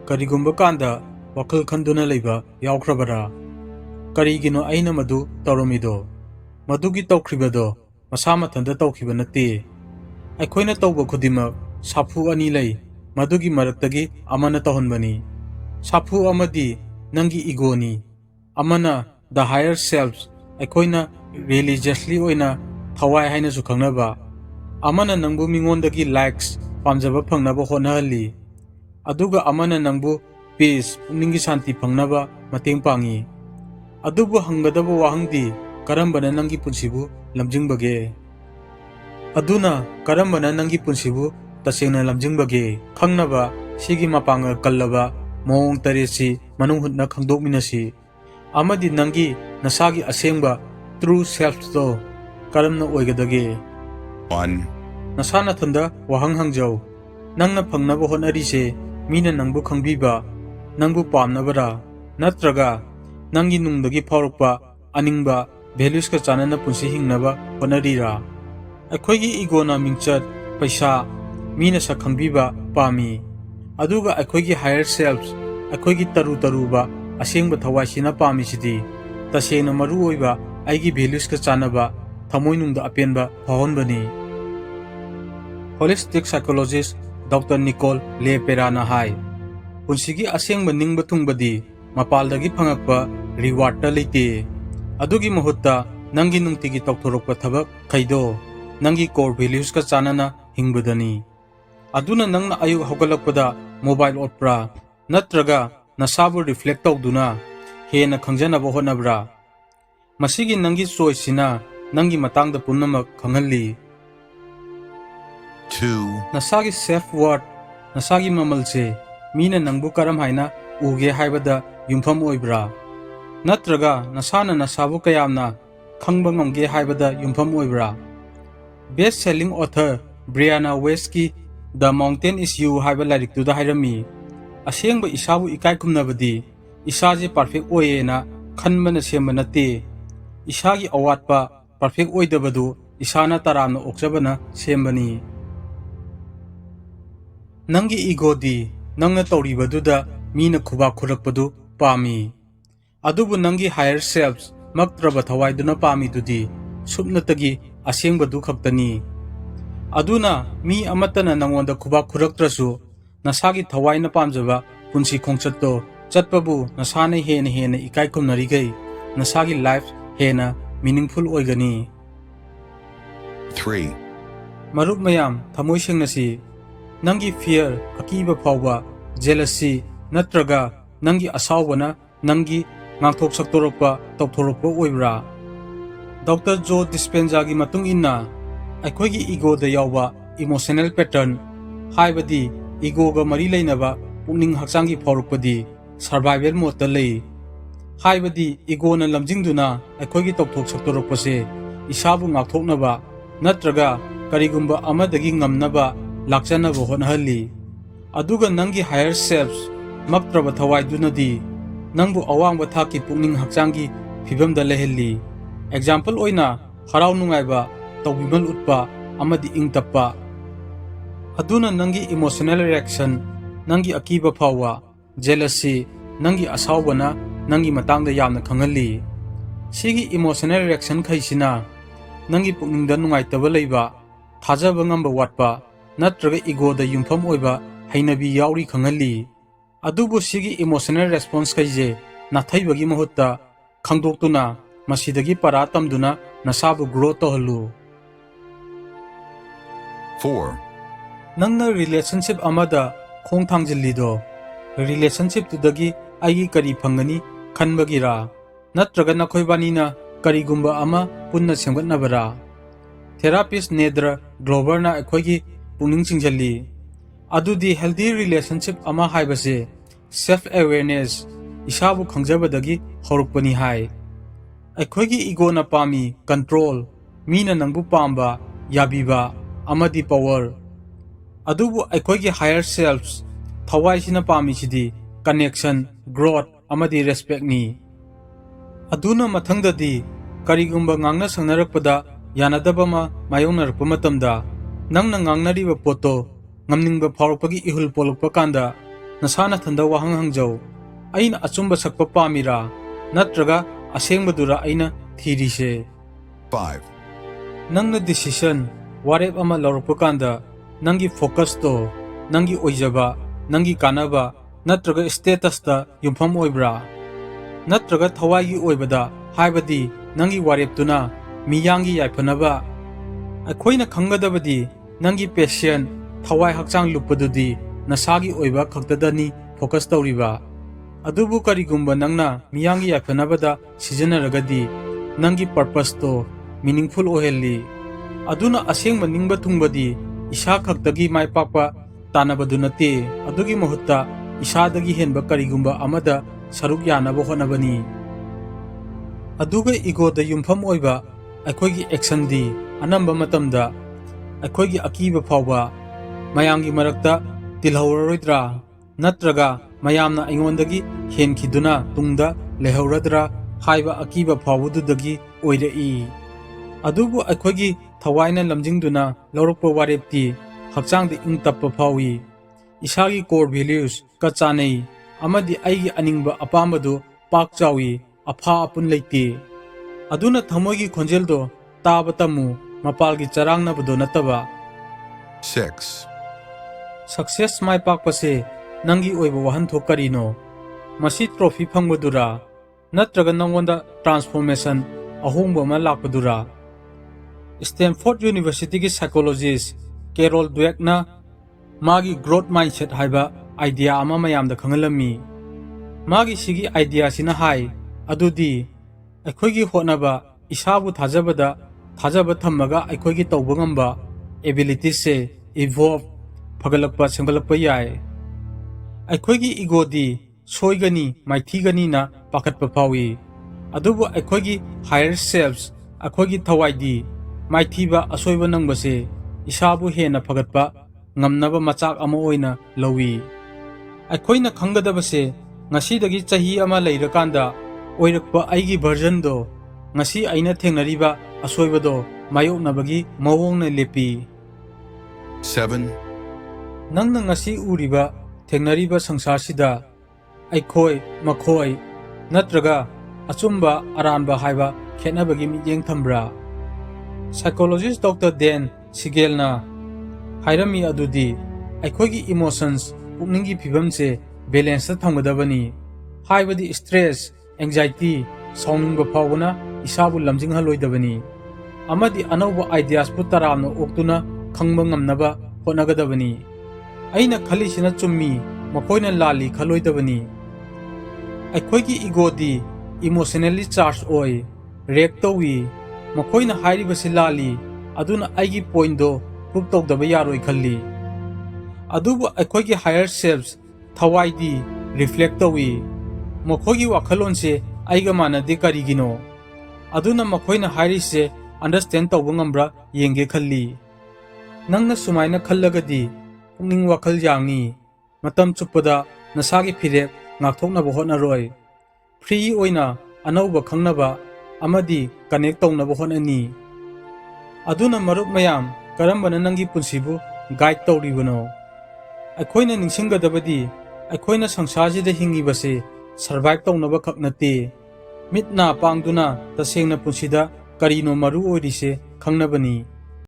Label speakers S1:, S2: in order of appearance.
S1: Karigumba kanda wakal khanduna leiba yaukrabara. Karigino aina madu taurumido. Madugi taukribado masa mathanda taukiba nate. Aikoina tauba khudima safu ani lei madugi maraktagi amana tahunbani. Safu amadi nangi igoni. Amana the higher selves aikoina religiously oina thawai haina su khangnaba. Amana nangbu mingondagi likes pamjaba phangnaba honahali. Aduga amana nangbu peace pungningi shanti phangnaba mateng pangi. Adubu hangadaba wahangdi karambana nangi punsibu lamjingbage. Aduna karambana nangi punsibu tasengna lamjingbage khangnaba sigi mapanga kallaba mong taresi manung hutna khangdokminasi. Amadi nangi nasagi asengba true self to karamna oigadage.
S2: 1.
S1: Nasana thanda wahang hangjau. Nangna phangnaba honarise mina nangbu khangbiba nangbu pamnabara natraga nangi nungdagi phawrukpa aningba values ka chanana punsi hingnaba honarira. Aikoigi igona mingchat paisa mina sa khangbiba pami. Aduga aikoigi higher selves aikoigi taruba asengba thawaisina pami sidi tasena maru oiba aigi values ka chanaba thamoinungda apenba phahonbani. Holistic psychologist Dr. Nicole Le Perana hai punsigi asengba ningba tungbadi mapaldagi phangakpa reward ta leite. Adugi mahutta nangi nungtigi tokthorokpa thabak khaido nangi core values ka chanana hingbadani. Aduna nangna ayu hogalakpada mobile otpra natraga nasabu reflect tawduna hena khangjanaba honabra. Masigi nangi choice sina nangi matangda punnamak khangalli.
S2: 2.
S1: Nasagi self-worth, nasagi mamalse, mina nangbu karam haina uge haibada yumfam oibra. Natraga nasana nasabu kayamna khangba ngamge haibada yumfam oibra. Best-selling author Brianna Westki The Mountain Is You haiba lariktuda hairami. Asengba isabu ikai kumnabadi, isaje perfect oye khanbana semba nate. Isagi awatpa perfect oidabadu isana taramna okjabana sembani. Nangi ego di nangna tauribaduda mina khubak khurakpadu pami. Adubu nangi higher selves maktraba thawaiduna pami dudi supnatagi asengbadu khaktani. Aduna mi amatana nangonda khubak khuraktrasu nasagi thawaina pamjaba punsi khongchatto chatpabu nasana hena ikai kumnarigai nasagi life hena meaningful oigani.
S2: 3.
S1: Marup mayam thamoi sengnasi nangi fear akiba phawba jealousy natraga nangi asawbana nangi ngangthok saktorokpa tokthorokpa oibra. Dr. Joe Dispenza gi matung inna aikoigi ego da yawba emotional pattern haibadi ego ga mari leinaba pukning haksangi phawrukpadi survival mode ta lei. Haibadi ego na lamjingduna aikoigi tokthok saktorokpase isabu ngakthoknaba natraga karigumba amadagi ngamnaba lakchanaba honahali. Aduga nangi higher selves maktraba thawaidunadi nangbu awangba thaki pukning hakchangi phibamda lehelli. Example oina harau nungaiba tawbimal utpa amadi ingtappa. Aduna nangi emotional reaction nangi akiba phawa jealousy nangi asawbana nangi matangda yamna khangalli. Sigi emotional reaction khaisina nangi pukningda nungaitaba leiba thajaba ngamba watpa natraga ego da yumfam oiba hainabi yauri khangalli. Adubu sigi emotional response kaije nathaibagi mahutta khangdoktuna masidagi para tamduna nasabu grow tohalu.
S2: 4.
S1: Nangna relationship amada khong thangjillido relationship tudagi aigi kari phangani khanbagira natraga nakhoibanina karigumba ama punna semgatnabara. Therapist Nedra Gloverna aikoigi pungning chingjalli. Adudi healthy relationship ama haibase self awareness isabu khangjabadagi horukpani hai. Aikoigi ego na pami control mina nangbu pamba yabiba amadi power. Adubu aikoigi higher selves thawai sina pami sidi connection growth amadi respect ni. Aduna mathangdadi karigumba ngangna sangnarakpada yanadaba ma mayongnarakpa matamda nangna ngangnariba poto ngamningba phawrukpagi ihul polukpa kanda nasana thanda wahang hangjau aina achumba sakpa pamira natraga asengmadura aina thirise
S2: 5.
S1: nangna decision warep ama lorpa kanda nangi focus to nangi oijaba nangi kanaba natraga status ta yumpham oibra natraga thawai gi oibada haibadi nangi warep tuna miyangi yaifanaba akhoina khangadabadi nangi patient thawai hakchang lupadudi nasagi oiba khaktadani focus tawriba adubu karigumba nangna miyangi yaifanabada sijanaragadi nangi purpose to meaningful ohelli aduna asengma ningba thungbadi isa khaktagi maipakpa tanabadu nate adugi mahutta isadagi henba karigumba amada saruk yanaba honabani aduga ego da yumpham oiba aikoigi action di anamba matamda aikoigi akiba phawba mayamgi marakta tilhawroidra natraga mayamna aingondagi henkhiduna tungda lehawradra haiba akiba phawududagi oirei adubu aikoigi thawaina lamjingduna lawrokpa warepti hakchangda ingtappa phawi isagi core values ka chanei amadi aigi aningba apambadu pak chawi apha apun leite aduna thamoigi khonjeldo taba tamu mapalgi charangnabado nataba
S2: 6.
S1: success mai pakpase nangi oiba wahan thokarino masi trophy phangwadura natraga nangonda transformation ahongba ma lakpadura Stanford University ki psychologist Carol Dweck na magi growth mindset haiba idea ama mayamda khangalami magi sigi idea sina hai adudi aikoigi honaba isabu thajaba thammaga aikoigi tawba ngamba ability se evolve phagalakpa sengbalakpa yai aikoigi ego di soigani maithigani na pakatpa phawi adubu aikoigi higher selves aikoigi thawai di maithiba asoiba nangbase isabu hena phagatpa ngamnaba machak ama oina lawi aikoina khangadabase ngasidagi chahi ama leirakanda oirakpa aigi version do ngasi aina thengnariba asoibado mayoknabagi mawongna lepi
S2: 7.
S1: nangna ngasi uriba thengnariba sangsar aikhoi makhoi natraga achumba aranba haiba khenabagi miyeng thambra psychologist Dr. Dan Siegelna hairami adudi aikoigi emotions pukningi phibamse balance thamgadabani haibadi stress anxiety sauningba phawna isabu lamjing haloidabani amadi anauba ideas pu taramna oktuna khangba ngamnaba honagadabani aina khalisina chummi makoina lali khaloidabani aikoigi ego di emotionally charged oi react towi makoina hairibasi lali aduna aigi point do proof tawdaba yaroi khalli adubu aikoigi higher selves thawai di reflect towi makoigi wakhalonse aiga manade karigino aduna makoina hairise understand tawba ngambra yenge khalli nangna sumaina khallagadi pungning wakhal yangni matam chupada nasagi phirep ngakthoknaba hotnaroi free oina anauba khangnaba amadi connect tawnaba hotnani aduna marup mayam karambana nangi punsibu guide tawribano aikoina ningsinggadabadi aikoina sangsarjida hingibase survive tawnaba khaknate mitna pangduna tasengna punsida karino maru oirise khangnabani